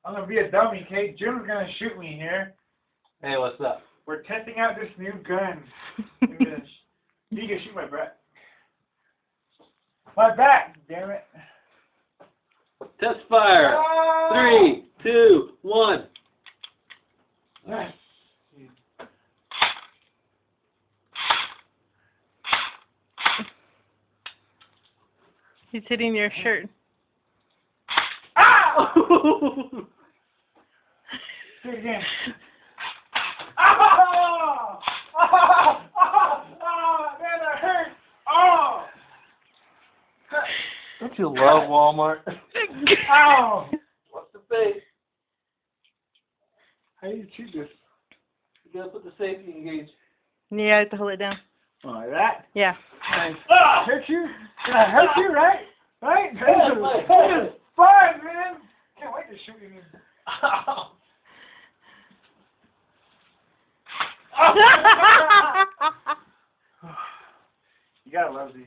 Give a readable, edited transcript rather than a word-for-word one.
I'm gonna be a dummy, okay? Jim's gonna shoot me here. Hey, what's up? We're testing out this new gun. You can shoot my back. My back, damn it. Test fire. Oh! 3, 2, 1. Yes. He's hitting your shirt. Ah! Do it again. Oh! Oh! Oh! Oh! Man, that hurt. Oh! Don't you love Walmart? Ow! What's the face? How do you shoot this? You gotta put the safety engage. Yeah, you have to hold it down. Oh, like that? Yeah. Nice. Hurt you? Did I hurt you, right? Right? This Yeah, is fun, man. Can't wait to shoot you. You gotta love these.